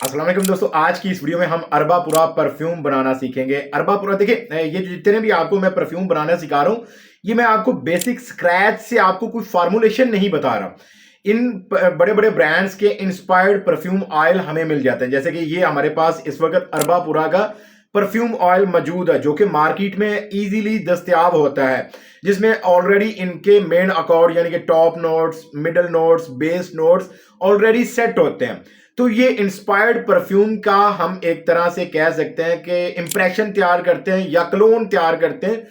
अस्सलाम वालेकुम दोस्तों, आज की इस वीडियो में हम अरबापुरा परफ्यूम बनाना सीखेंगे। अरबापुरा देखिए, ये जितने भी आपको मैं परफ्यूम बनाना सिखा रहा हूँ, ये मैं आपको बेसिक स्क्रैच से आपको कुछ फार्मूलेशन नहीं बता रहा। इन बड़े बड़े ब्रांड्स के इंस्पायर्ड परफ्यूम ऑयल हमें मिल जाते हैं। जैसे कि ये हमारे पास इस वक्त अरबापुरा का परफ्यूम ऑयल मौजूद है, जो कि मार्केट में इजीली दस्तयाब होता है, जिसमें ऑलरेडी इनके मेन अकॉर्ड यानी कि top notes, middle notes, base notes already set होते हैं। तो ये इंस्पायर्ड परफ्यूम का हम एक तरह से कह सकते हैं कि इंप्रेशन तैयार करते हैं या क्लोन तैयार करते हैं,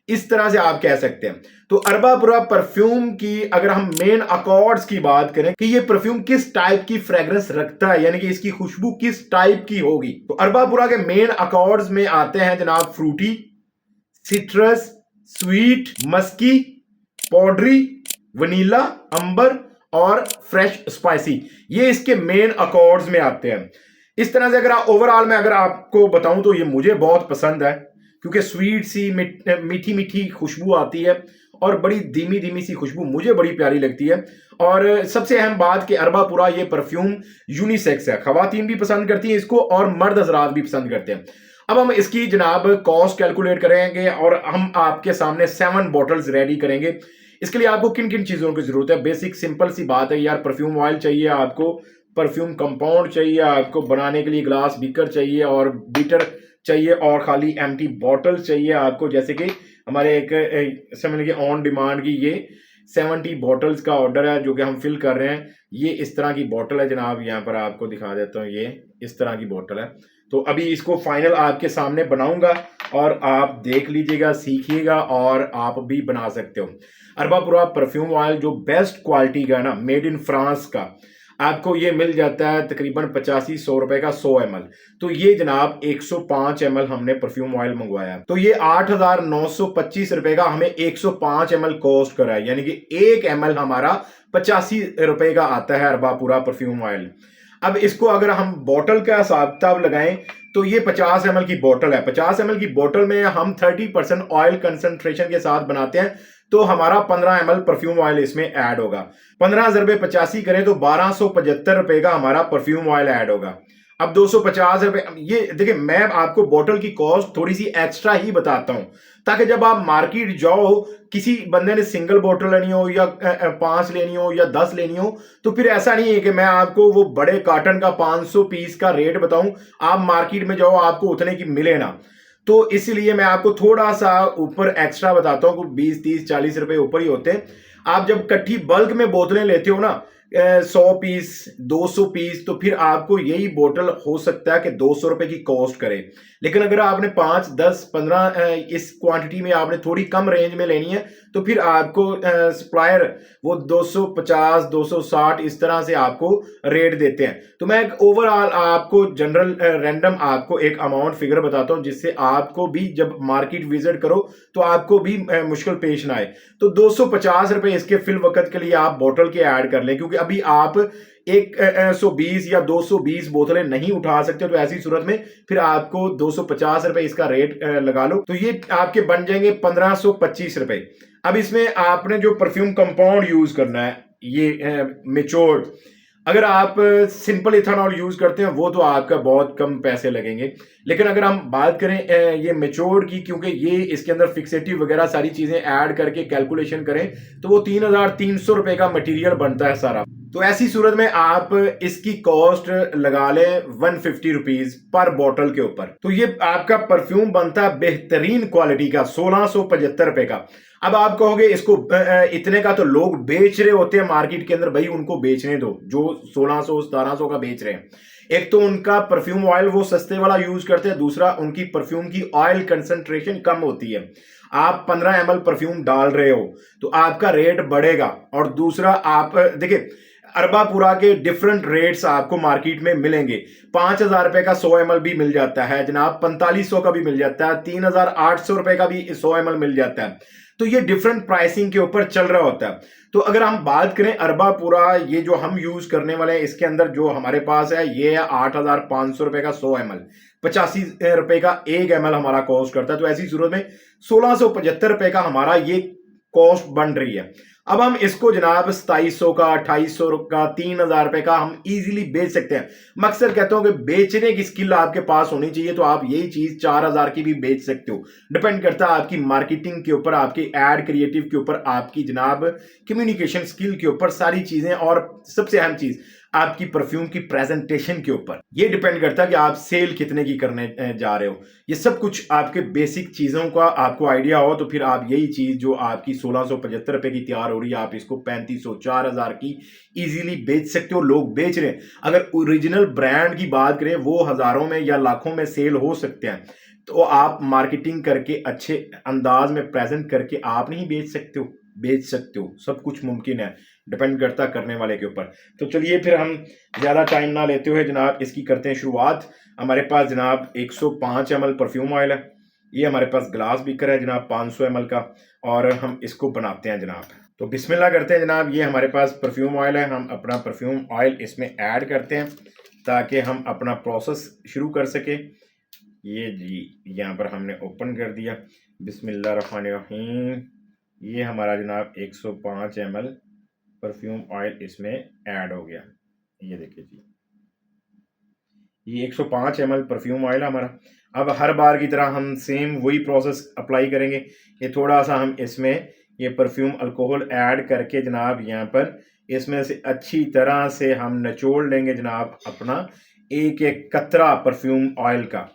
इस तरह से आप कह सकते हैं। तो अरबापुरा परफ्यूम की अगर हम मेन अकॉर्ड्स की बात करें कि ये परफ्यूम किस टाइप की फ्रेग्रेंस रखता है, यानी कि इसकी खुशबू किस टाइप की होगी, तो अरबापुरा के मेन अकॉर्ड्स में आते हैं जनाब fruity, citrus, sweet, musky, powdery, vanilla, amber और फ्रेश स्पाइसी। ये इसके मेन अकॉर्ड्स में आते हैं। इस तरह से अगर आप ओवरऑल में अगर आपको बताऊं तो ये मुझे बहुत पसंद है, क्योंकि स्वीट सी मीठी मीठी खुशबू आती है और बड़ी धीमी धीमी सी खुशबू मुझे बड़ी प्यारी लगती है। और सबसे अहम बात कि अरबापुरा ये परफ्यूम यूनिसेक्स है, खवातीन भी पसंद करती हैं इसको और मर्द हजरात भी पसंद करते हैं। अब हम इसकी जनाब कॉस्ट कैलकुलेट करेंगे और हम आपके सामने 7 बॉटल्स रेडी करेंगे। इसके लिए आपको किन किन चीज़ों की ज़रूरत है? बेसिक सिंपल सी बात है यार, परफ्यूम ऑयल चाहिए आपको, परफ्यूम कंपाउंड चाहिए आपको, बनाने के लिए ग्लास बीकर चाहिए और बीटर चाहिए, और खाली एम्प्टी बॉटल चाहिए आपको। जैसे कि हमारे एक समझ लीजिए ऑन डिमांड की ये 70 बॉटल्स का ऑर्डर है जो कि हम फिल कर रहे हैं। ये इस तरह की बॉटल है जनाब, यहाँ पर आपको दिखा देता हूँ, ये इस तरह की बॉटल है। तो अभी इसको फाइनल आपके सामने बनाऊंगा और आप देख लीजिएगा, सीखिएगा और आप भी बना सकते हो। अरबापुरा परफ्यूम ऑयल जो बेस्ट क्वालिटी का है ना, मेड इन फ्रांस का, आपको ये मिल जाता है तकरीबन 85-100 रुपए का 100 ml। तो ये जनाब 105 ml हमने परफ्यूम ऑयल मंगवाया, तो ये 8,925 रुपए का हमें 105 ml कॉस्ट करा है, यानी कि 1 ml हमारा 85 रुपए का आता है अरबापुरा परफ्यूम ऑयल। अब इसको अगर हम बोतल का हिसाब किताब लगाएं तो ये 50 ml की बोतल है। 50 ml की बोतल में हम 30% ऑयल कंसंट्रेशन के साथ बनाते हैं, तो हमारा 15 ml परफ्यूम ऑयल इसमें ऐड होगा। 15 ज़रबे 85 करें तो 1275 रुपए का हमारा परफ्यूम ऑयल ऐड होगा। अब 250 रुपए, ये देखिए मैं आपको बोतल की कॉस्ट थोड़ी सी एक्स्ट्रा ही बताता हूं, ताकि जब आप मार्केट जाओ, किसी बंदे ने सिंगल बोतल लेनी हो या 5 लेनी हो या 10 लेनी हो, तो फिर ऐसा नहीं है कि मैं आपको वो बड़े कार्टन का 500 पीस का रेट बताऊं, आप मार्केट में जाओ आपको उतने की मिले ना। तो इसलिए मैं आपको थोड़ा सा ऊपर एक्स्ट्रा बताता हूँ, 20-30-40 रुपए ऊपर ही होते हैं। आप जब कट्ठी बल्क में बोतलें लेते हो ना, 100 पीस 200 पीस, तो फिर आपको यही बोतल हो सकता है कि 200 रुपए की कॉस्ट करे। लेकिन अगर आपने 5-10-15 इस क्वांटिटी में आपने थोड़ी कम रेंज में लेनी है, तो फिर आपको सप्लायर वो 250 260 इस तरह से आपको रेट देते हैं। तो मैं एक ओवरऑल आपको जनरल रैंडम आपको एक अमाउंट फिगर बताता हूं, जिससे आपको भी जब मार्केट विजिट करो तो आपको भी मुश्किल पेश ना आए। तो 250 रुपए इसके फिल वक्त के लिए आप बोतल के ऐड कर लें, क्योंकि अभी आप 120 या 220 बोतलें नहीं उठा सकते। तो ऐसी सूरत में फिर आपको 250 रुपए इसका रेट लगा लो, तो ये आपके बन जाएंगे 1525 रुपए। अब इसमें आपने जो परफ्यूम कंपाउंड यूज करना है, ये मेच्योर्ड, अगर आप सिंपल इथेनॉल यूज करते हैं वो तो आपका बहुत कम पैसे लगेंगे। लेकिन अगर हम बात करें ये मेच्योर्ड की, क्योंकि ये इसके अंदर फिक्सेटिव वगैरह सारी चीजें ऐड करके कैलकुलेशन करें तो वो 3,300 रुपए का मटेरियल बनता है सारा। तो ऐसी सूरत में आप इसकी कॉस्ट लगा लें 150 रुपीज पर बॉटल के ऊपर। तो ये आपका परफ्यूम बनता है बेहतरीन क्वालिटी का 1675 रुपए का। अब आप कहोगे इसको इतने का तो लोग बेच रहे होते हैं मार्केट के अंदर, भाई उनको बेचने दो जो 1600-1700 का बेच रहे हैं। एक तो उनका परफ्यूम ऑयल वो सस्ते वाला यूज करते हैं, दूसरा उनकी परफ्यूम की ऑयल कंसंट्रेशन कम होती है। आप 15 ml परफ्यूम डाल रहे हो तो आपका रेट बढ़ेगा। और दूसरा आप देखिए, अरबापुरा के डिफरेंट रेट्स आपको मार्केट में मिलेंगे। 5,000 रुपए का 100 ml भी मिल जाता है जनाब, 4500 का भी मिल जाता है, 3,800 रुपए का भी 100 ml मिल जाता है। तो ये डिफरेंट प्राइसिंग के ऊपर चल रहा होता है। तो अगर हम बात करें अरबापुरा, ये जो हम यूज करने वाले हैं, इसके अंदर जो हमारे पास है ये है 8,500 रुपए का 100 ml, 85 रुपए का 1 ml हमारा कॉस्ट करता है। तो ऐसी सूरत में 1675 रुपए का हमारा ये कॉस्ट बन रही है। अब हम इसको जनाब 2700 का, 2800 का, 3000 रुपए का हम इजीली बेच सकते हैं। मैं अक्सर कहता हूं कि बेचने की स्किल आपके पास होनी चाहिए, तो आप यही चीज 4000 की भी बेच सकते हो। डिपेंड करता है आपकी मार्केटिंग के ऊपर, आपकी एड क्रिएटिव के ऊपर, आपकी जनाब कम्युनिकेशन स्किल के ऊपर, सारी चीजें, और सबसे अहम चीज आपकी परफ्यूम की प्रेजेंटेशन के ऊपर। ये डिपेंड करता है कि आप सेल कितने की करने जा रहे हो। ये सब कुछ आपके बेसिक चीजों का आपको आइडिया हो तो फिर आप यही चीज जो आपकी 1675 रुपए की तैयार हो रही है, आप इसको 3500, 4000 की इजीली बेच सकते हो। लोग बेच रहे हैं। अगर ओरिजिनल ब्रांड की बात करें, वो हजारों में या लाखों में सेल हो सकते हैं, तो आप मार्केटिंग करके अच्छे अंदाज में प्रेजेंट करके आप नहीं बेच सकते हो? बेच सकते हो, सब कुछ मुमकिन है। डिपेंड करता करने वाले के ऊपर। तो चलिए फिर हम ज़्यादा टाइम ना लेते हुए जनाब इसकी करते हैं शुरुआत। हमारे पास जनाब 105 ml परफ्यूम ऑयल है। ये हमारे पास ग्लास बीकर है जनाब 500 ml का, और हम इसको बनाते हैं जनाब। तो बिस्मिल्लाह करते हैं जनाब। ये हमारे पास परफ्यूम ऑयल है। हम अपना परफ्यूम ऑयल इसमें ऐड करते हैं ताकि हम अपना प्रोसेस शुरू कर सके। ये जी यहाँ पर हमने ओपन कर दिया। बिस्मिल्लाहिर्रहमानिर्रहीम। ये हमारा जनाब 105 ml परफ्यूम ऑयल इसमें ऐड हो गया। ये देखिए जी, ये 105 ml परफ्यूम ऑयल हमारा। अब हर बार की तरह हम सेम वही प्रोसेस अप्लाई करेंगे। ये थोड़ा सा हम इसमें ये परफ्यूम अल्कोहल ऐड करके जनाब यहाँ पर इसमें से अच्छी तरह से हम निचोड़ लेंगे जनाब अपना एक एक कतरा परफ्यूम ऑयल का,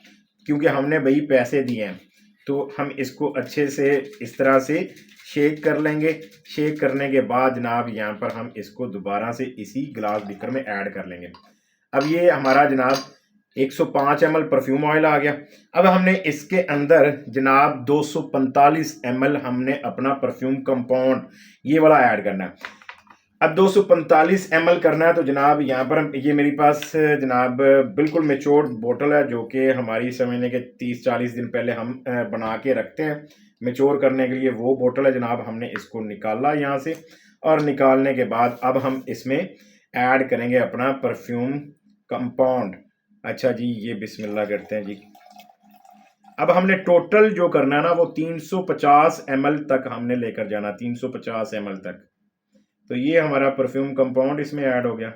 क्योंकि हमने भाई पैसे दिए हैं। तो हम इसको अच्छे से इस तरह से शेक कर लेंगे। शेक करने के बाद जनाब यहाँ पर हम इसको दोबारा से इसी ग्लास बीकर में ऐड कर लेंगे। अब ये हमारा जनाब 105 ml परफ्यूम ऑयल आ गया। अब हमने इसके अंदर जनाब 245 ml हमने अपना परफ्यूम कंपाउंड ये वाला ऐड करना है। अब 245 ml करना है, तो जनाब यहाँ पर ये मेरे पास जनाब बिल्कुल मेच्योर्ड बोतल है, जो कि हमारी समझने के 30-40 दिन पहले हम बना के रखते हैं मेच्योर करने के लिए। वो बोतल है जनाब। हमने इसको निकाला यहाँ से, और निकालने के बाद अब हम इसमें ऐड करेंगे अपना परफ्यूम कंपाउंड। अच्छा जी, ये बिस्मिल्लाह करते हैं जी। अब हमने टोटल जो करना है ना, वो 350 ml तक हमने लेकर जाना, 350 ml तक। तो ये हमारा परफ्यूम कंपाउंड इसमें ऐड हो गया।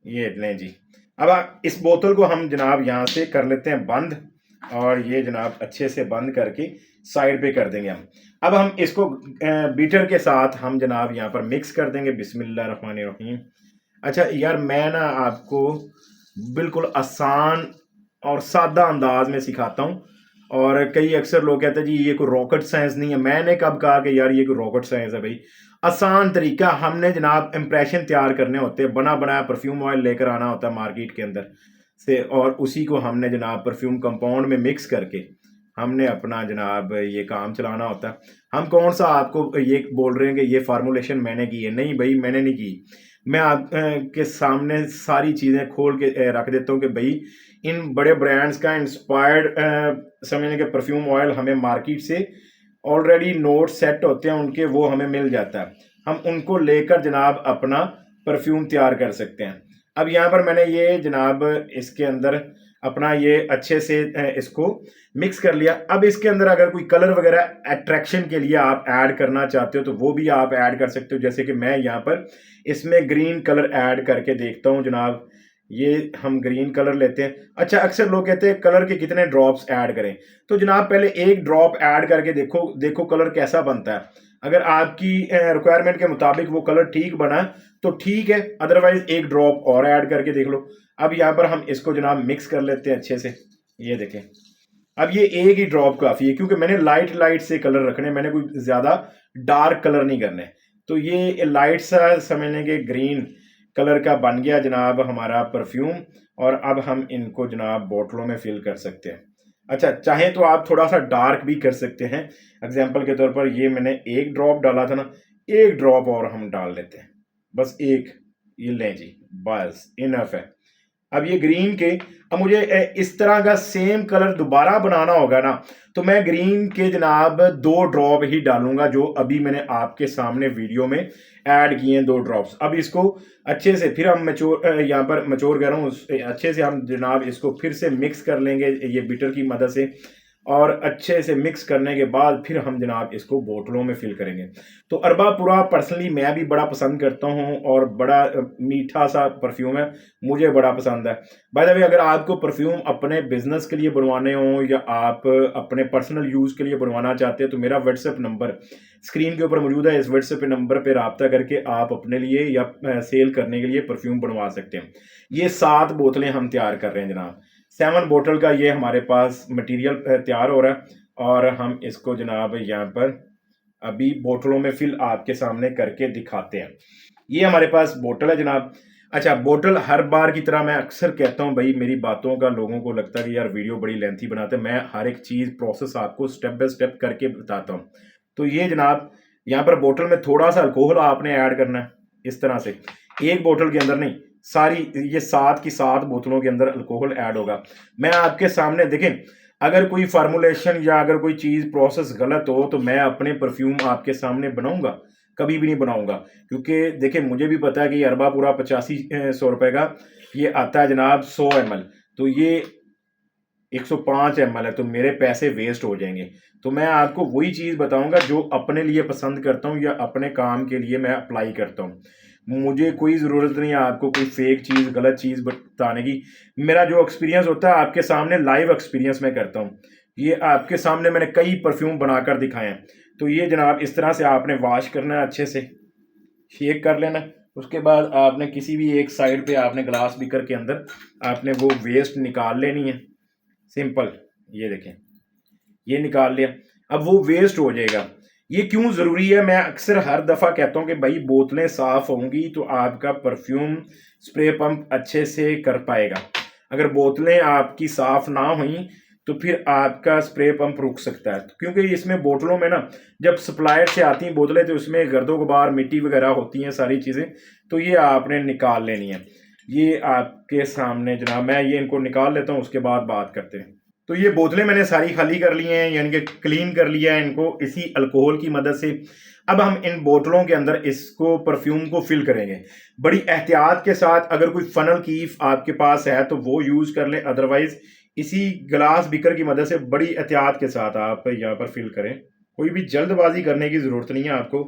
ये लें जी। अब इस बोतल को हम जनाब यहाँ से कर लेते हैं बंद, और ये जनाब अच्छे से बंद करके साइड पे कर देंगे हम। अब हम इसको बीटर के साथ हम जनाब यहाँ पर मिक्स कर देंगे। बिस्मिल्लाहिर्रहमानिर्रहीम। अच्छा यार, मैं ना आपको बिल्कुल आसान और सादा अंदाज में सिखाता हूँ, और कई अक्सर लोग कहते हैं जी ये कोई रॉकेट साइंस नहीं है। मैंने कब कहा कि यार ये कोई रॉकेट साइंस है? भाई आसान तरीका। हमने जनाब इंप्रेशन तैयार करने होते हैं, बना बनाया परफ्यूम ऑयल लेकर आना होता है मार्केट के अंदर से, और उसी को हमने जनाब परफ्यूम कंपाउंड में मिक्स करके हमने अपना जनाब ये काम चलाना होता है। हम कौन सा आपको ये बोल रहे हैं कि ये फार्मूलेशन मैंने की है? नहीं भाई, मैंने नहीं की। मैं आप के सामने सारी चीज़ें खोल के रख देता हूँ कि भाई इन बड़े ब्रांड्स का इंस्पायर्ड समझने के परफ्यूम ऑयल हमें मार्केट से ऑलरेडी नोट सेट होते हैं उनके, वो हमें मिल जाता है। हम उनको लेकर जनाब अपना परफ्यूम तैयार कर सकते हैं। अब यहाँ पर मैंने ये जनाब इसके अंदर अपना ये अच्छे से इसको मिक्स कर लिया। अब इसके अंदर अगर कोई कलर वगैरह अट्रैक्शन के लिए आप ऐड करना चाहते हो तो वो भी आप ऐड कर सकते हो। जैसे कि मैं यहाँ पर इसमें ग्रीन कलर ऐड करके देखता हूँ जनाब। ये हम ग्रीन कलर लेते हैं। अच्छा, अक्सर लोग कहते हैं कलर के कितने ड्रॉप्स ऐड करें, तो जनाब पहले एक ड्रॉप ऐड करके देखो कलर कैसा बनता है। अगर आपकी रिक्वायरमेंट के मुताबिक वो कलर ठीक बना तो ठीक है, अदरवाइज एक ड्रॉप और ऐड करके देख लो। अब यहाँ पर हम इसको जनाब मिक्स कर लेते हैं अच्छे से। ये देखें, अब ये एक ही ड्रॉप काफ़ी है, क्योंकि मैंने लाइट लाइट से कलर रखने, मैंने कोई ज़्यादा डार्क कलर नहीं करने। तो ये लाइट सा समझने के ग्रीन कलर का बन गया जनाब हमारा परफ्यूम, और अब हम इनको जनाब बोतलों में फिल कर सकते हैं। अच्छा, चाहे तो आप थोड़ा सा डार्क भी कर सकते हैं। एग्जाम्पल के तौर पर ये मैंने एक ड्रॉप डाला था ना, एक ड्रॉप और हम डाल लेते हैं, बस एक। ये लें जी, बस इनफ है। अब ये ग्रीन के, अब मुझे इस तरह का सेम कलर दोबारा बनाना होगा ना, तो मैं ग्रीन के जनाब 2 ड्रॉप ही डालूंगा, जो अभी मैंने आपके सामने वीडियो में ऐड किए हैं, 2 ड्रॉप्स। अब इसको अच्छे से फिर हम यहाँ पर मैच्योर कर रहा हूँ, अच्छे से हम जनाब इसको फिर से मिक्स कर लेंगे ये बीटर की मदद से। और अच्छे से मिक्स करने के बाद फिर हम जनाब इसको बोतलों में फिल करेंगे। तो अरबापुरा पर्सनली मैं भी बड़ा पसंद करता हूँ और बड़ा मीठा सा परफ्यूम है, मुझे बड़ा पसंद है। बाय द वे अगर आपको परफ्यूम अपने बिजनेस के लिए बनवाने हों या आप अपने पर्सनल यूज़ के लिए बनवाना चाहते हैं तो मेरा व्हाट्सएप नंबर स्क्रीन के ऊपर मौजूद है। इस व्हाट्सएप नंबर पे रब्ता करके आप अपने लिए या सेल करने के लिए परफ्यूम बनवा सकते हैं। ये 7 बोतलें हम तैयार कर रहे हैं जनाब। 7 बोतल का ये हमारे पास मटेरियल तैयार हो रहा है और हम इसको जनाब यहाँ पर अभी बोतलों में फिल आपके सामने करके दिखाते हैं। ये हमारे पास बोतल है जनाब। अच्छा, बोतल हर बार की तरह मैं अक्सर कहता हूँ भाई, मेरी बातों का लोगों को लगता है कि यार वीडियो बड़ी लेंथी बनाते हैं। मैं हर एक चीज़ प्रोसेस आपको स्टेप बाय स्टेप करके बताता हूँ। तो ये जनाब यहाँ पर बोतल में थोड़ा सा अल्कोहल आपने ऐड करना है इस तरह से। एक बोतल के अंदर नहीं, सारी ये 7 की 7 बोतलों के अंदर अल्कोहल ऐड होगा। मैं आपके सामने देखें, अगर कोई फार्मूलेशन या अगर कोई चीज़ प्रोसेस गलत हो तो मैं अपने परफ्यूम आपके सामने बनाऊंगा? कभी भी नहीं बनाऊंगा, क्योंकि देखिए मुझे भी पता है कि अरबा पूरा 8500 रुपए का ये आता है जनाब 100 ml। तो ये 105 ml है, तो मेरे पैसे वेस्ट हो जाएंगे। तो मैं आपको वही चीज़ बताऊंगा जो अपने लिए पसंद करता हूँ या अपने काम के लिए मैं अप्लाई करता हूँ। मुझे कोई ज़रूरत नहीं है आपको कोई फेक चीज़ गलत चीज़ बताने की। मेरा जो एक्सपीरियंस होता है आपके सामने लाइव एक्सपीरियंस मैं करता हूँ। ये आपके सामने मैंने कई परफ्यूम बनाकर दिखाए हैं। तो ये जनाब इस तरह से आपने वॉश करना है, अच्छे से शेक कर लेना। उसके बाद आपने किसी भी एक साइड पे आपने ग्लास बीकर के अंदर आपने वो वेस्ट निकाल लेनी है। सिंपल, ये देखें, ये निकाल लिया। अब वो वेस्ट हो जाएगा। ये क्यों ज़रूरी है, मैं अक्सर हर दफ़ा कहता हूँ कि भाई बोतलें साफ़ होंगी तो आपका परफ्यूम स्प्रे पंप अच्छे से कर पाएगा। अगर बोतलें आपकी साफ़ ना हुई तो फिर आपका स्प्रे पंप रुक सकता है, क्योंकि इसमें बोतलों में ना जब सप्लायर से आती हैं बोतलें तो उसमें गर्दो गुबार मिट्टी वगैरह होती हैं सारी चीज़ें, तो ये आपने निकाल लेनी है। ये आपके सामने जनाब मैं ये इनको निकाल लेता हूँ, उसके बाद बात करते हैं। तो ये बोतलें मैंने सारी खाली कर ली हैं, यानी कि क्लीन कर लिया है इनको इसी अल्कोहल की मदद से। अब हम इन बोतलों के अंदर इसको परफ्यूम को फिल करेंगे बड़ी एहतियात के साथ। अगर कोई फनल कीफ आपके पास है तो वो यूज़ कर लें, अदरवाइज इसी ग्लास बीकर की मदद से बड़ी एहतियात के साथ आप यहाँ पर फिल करें। कोई भी जल्दबाजी करने की ज़रूरत नहीं है आपको,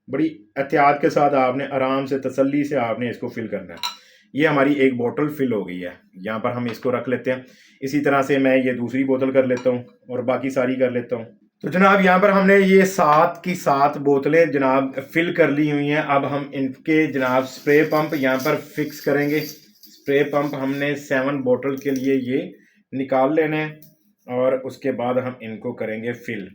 बड़ी एहतियात के साथ आपने आराम से तसल्ली से आपने इसको फिल करना है। ये हमारी एक बोतल फिल हो गई है, यहाँ पर हम इसको रख लेते हैं। इसी तरह से मैं ये दूसरी बोतल कर लेता हूँ और बाकी सारी कर लेता हूँ। तो जनाब यहाँ पर हमने ये 7 की 7 बोतलें जनाब फिल कर ली हुई हैं। अब हम इनके जनाब स्प्रे पंप यहाँ पर फिक्स करेंगे। स्प्रे पंप हमने 7 बोतल के लिए ये निकाल लेने हैं और उसके बाद हम इनको करेंगे फिल।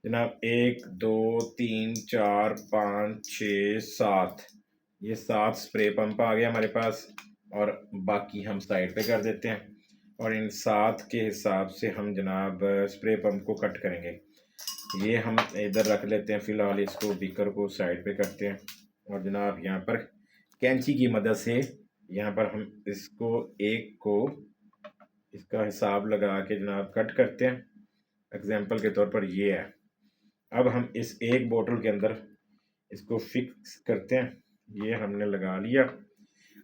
जनाब 1 2 3 4 5 6 7, ये 7 स्प्रे पंप आ गया हमारे पास और बाकी हम साइड पे कर देते हैं। और इन 7 के हिसाब से हम जनाब स्प्रे पंप को कट करेंगे। ये हम इधर रख लेते हैं फ़िलहाल, इसको बीकर को साइड पे करते हैं और जनाब यहाँ पर कैंची की मदद से यहाँ पर हम इसको एक को इसका हिसाब लगा के जनाब कट करते हैं। एग्जाम्पल के तौर पर ये है। अब हम इस एक बोतल के अंदर इसको फिक्स करते हैं, ये हमने लगा लिया।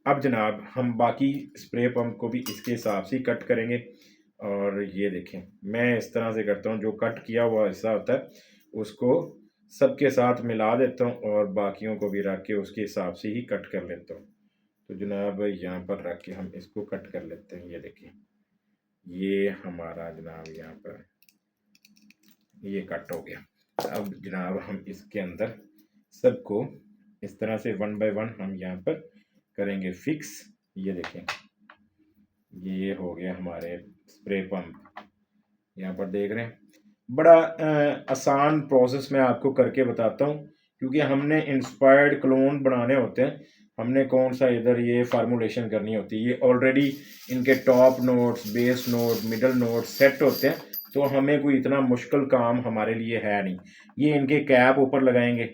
अब जनाब हम बाकी स्प्रे पंप को भी इसके हिसाब से कट करेंगे। और ये देखें मैं इस तरह से करता हूँ, जो कट किया हुआ हिस्सा होता है उसको सबके साथ मिला देता हूँ और बाकियों को भी रख के उसके हिसाब से ही कट कर लेता हूँ। तो जनाब यहाँ पर रख के हम इसको कट कर लेते हैं। ये देखिए ये हमारा जनाब यहाँ पर ये कट हो गया। अब जनाब हम इसके अंदर सबको इस तरह से 1 बाय 1 हम यहाँ पर करेंगे फिक्स। ये देखें ये हो गया हमारे स्प्रे पंप, यहाँ पर देख रहे हैं। बड़ा आसान प्रोसेस मैं आपको करके बताता हूँ, क्योंकि हमने इंस्पायर्ड क्लोन बनाने होते हैं। हमने कौन सा इधर ये फार्मूलेशन करनी होती है, ये ऑलरेडी इनके top notes base note middle not set होते हैं, तो हमें कोई इतना मुश्किल काम हमारे लिए है नहीं। ये इनके कैप ऊपर लगाएंगे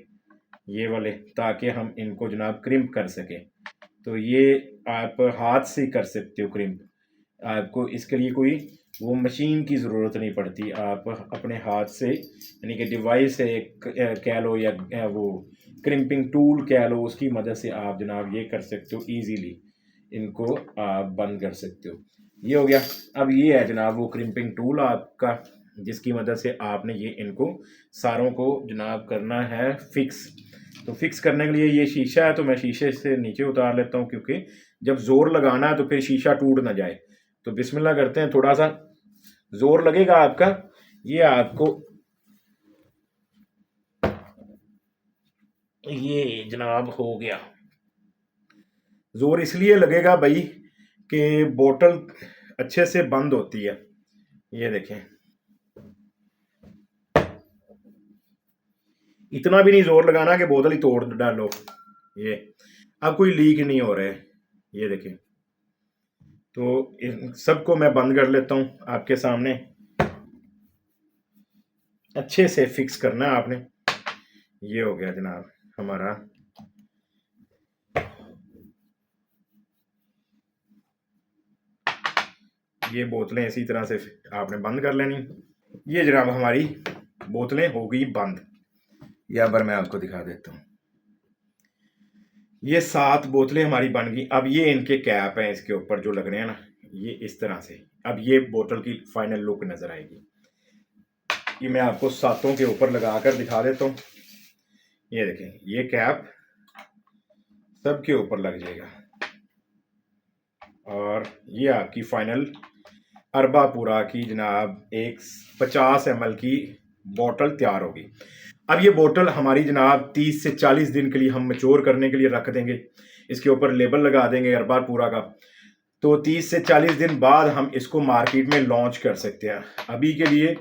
ये वाले, ताकि हम इनको जनाब क्रिम्प कर सकें। तो ये आप हाथ से कर सकते हो क्रिम्प, आपको इसके लिए कोई वो मशीन की ज़रूरत नहीं पड़ती। आप अपने हाथ से यानी कि डिवाइस है कह लो या वो क्रिम्पिंग टूल कह लो, उसकी मदद से आप जनाब ये कर सकते हो, ईजीली इनको आप बंद कर सकते हो। ये हो गया। अब ये है जनाब वो क्रिम्पिंग टूल आपका, जिसकी मदद से आपने ये इनको सारों को जनाब करना है फिक्स। तो फिक्स करने के लिए ये शीशा है, तो मैं शीशे से नीचे उतार लेता हूँ, क्योंकि जब ज़ोर लगाना है तो फिर शीशा टूट ना जाए। तो बिस्मिल्लाह करते हैं, थोड़ा सा ज़ोर लगेगा आपका, ये आपको ये जनाब हो गया। ज़ोर इसलिए लगेगा भाई कि बोतल अच्छे से बंद होती है। ये देखें, इतना भी नहीं जोर लगाना कि बोतल ही तोड़ डालो। ये अब कोई लीक नहीं हो रहा है, ये देखें। तो इन सबको मैं बंद कर लेता हूँ आपके सामने। अच्छे से फिक्स करना है आपने। ये हो गया जनाब हमारा। ये बोतलें इसी तरह से आपने बंद कर लेनी। ये जनाब हमारी बोतलें हो गई बंद। यहाँ पर मैं आपको दिखा देता हूँ, ये 7 बोतलें हमारी बन गई। अब ये इनके कैप हैं इसके ऊपर जो लग रहे हैं ना, ये इस तरह से। अब ये बोतल की फाइनल लुक नजर आएगी। ये मैं आपको 7 के ऊपर लगा कर दिखा देता हूँ। ये देखें, ये कैप सबके ऊपर लग जाएगा और ये आपकी फाइनल अरबापुरा की जनाब एक 50 ml की बोतल तैयार होगी। अब ये बोतल हमारी जनाब 30 से 40 दिन के लिए हम मैच्योर करने के लिए रख देंगे। इसके ऊपर लेबल लगा देंगे अरबापुरा का। तो 30 से 40 दिन बाद हम इसको मार्केट में लॉन्च कर सकते हैं। अभी के लिए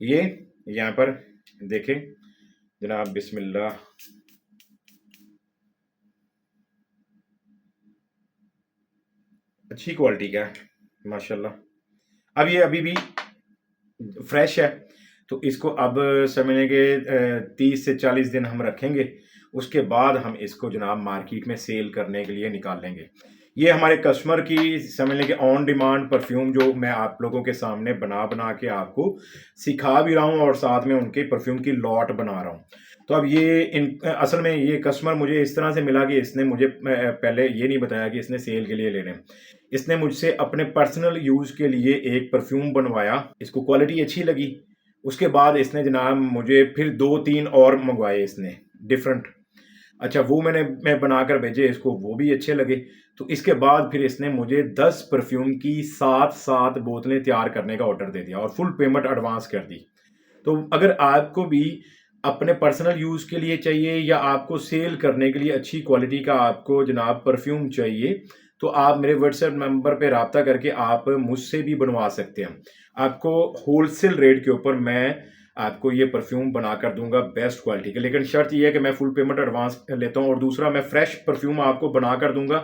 ये यहाँ पर देखें जनाब, बिस्मिल्लाह। अच्छी क्वालिटी का है माशाल्लाह। अब ये अभी भी फ्रेश है, तो इसको अब समझने के 30 से 40 दिन हम रखेंगे। उसके बाद हम इसको जनाब मार्केट में सेल करने के लिए निकाल लेंगे। ये हमारे कस्टमर की समझ लें कि ऑन डिमांड परफ्यूम जो मैं आप लोगों के सामने बना बना के आपको सिखा भी रहा हूँ और साथ में उनके परफ्यूम की लॉट बना रहा हूँ। तो अब ये असल में ये कस्टमर मुझे इस तरह से मिला कि इसने मुझे पहले ये नहीं बताया कि इसने सेल के लिए लेने। इसने मुझसे अपने पर्सनल यूज़ के लिए एक परफ्यूम बनवाया, इसको क्वालिटी अच्छी लगी। उसके बाद इसने जनाब मुझे फिर 2-3 और मंगवाए इसने डिफरेंट। अच्छा, वो मैं बनाकर भेजे इसको, वो भी अच्छे लगे। तो इसके बाद फिर इसने मुझे 10 परफ्यूम की 7-7 बोतलें तैयार करने का ऑर्डर दे दिया और फुल पेमेंट एडवांस कर दी। तो अगर आपको भी अपने पर्सनल यूज़ के लिए चाहिए या आपको सेल करने के लिए अच्छी क्वालिटी का आपको जनाब परफ्यूम चाहिए, तो आप मेरे व्हाट्सएप नंबर पे रब्ता करके आप मुझसे भी बनवा सकते हैं। आपको होलसेल रेट के ऊपर मैं आपको ये परफ्यूम बना कर दूंगा बेस्ट क्वालिटी के। लेकिन शर्त ये है कि मैं फुल पेमेंट एडवांस लेता हूँ और दूसरा मैं फ्रेश परफ्यूम आपको बना कर दूंगा।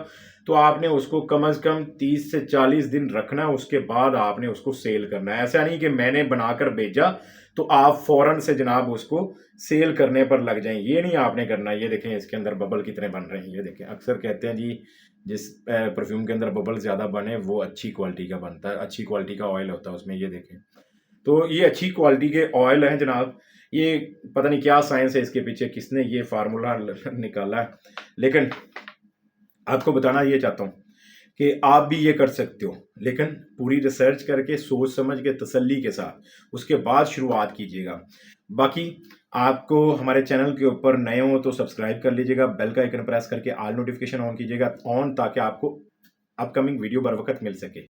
तो आपने उसको कम से कम 30 से 40 दिन रखना है, उसके बाद आपने उसको सेल करना है। ऐसा नहीं कि मैंने बनाकर भेजा तो आप फौरन से जनाब उसको सेल करने पर लग जाएं, ये नहीं आपने करना। ये देखें इसके अंदर बबल कितने बन रहे हैं। ये देखें, अक्सर कहते हैं जी जिस परफ्यूम के अंदर बबल ज़्यादा बने वो अच्छी क्वालिटी का बनता है, अच्छी क्वालिटी का ऑयल होता है उसमें। ये देखें, तो ये अच्छी क्वालिटी के ऑयल हैं जनाब। ये पता नहीं क्या साइंस है इसके पीछे, किसने ये फार्मूला निकाला है। लेकिन आपको बताना ये चाहता हूँ कि आप भी ये कर सकते हो, लेकिन पूरी रिसर्च करके सोच समझ के तसल्ली के साथ उसके बाद शुरुआत कीजिएगा। बाकी आपको हमारे चैनल के ऊपर नए हो तो सब्सक्राइब कर लीजिएगा, बेल का आइकन प्रेस करके ऑल नोटिफिकेशन ऑन कीजिएगा ऑन, ताकि आपको अपकमिंग वीडियो बर वक्त मिल सके।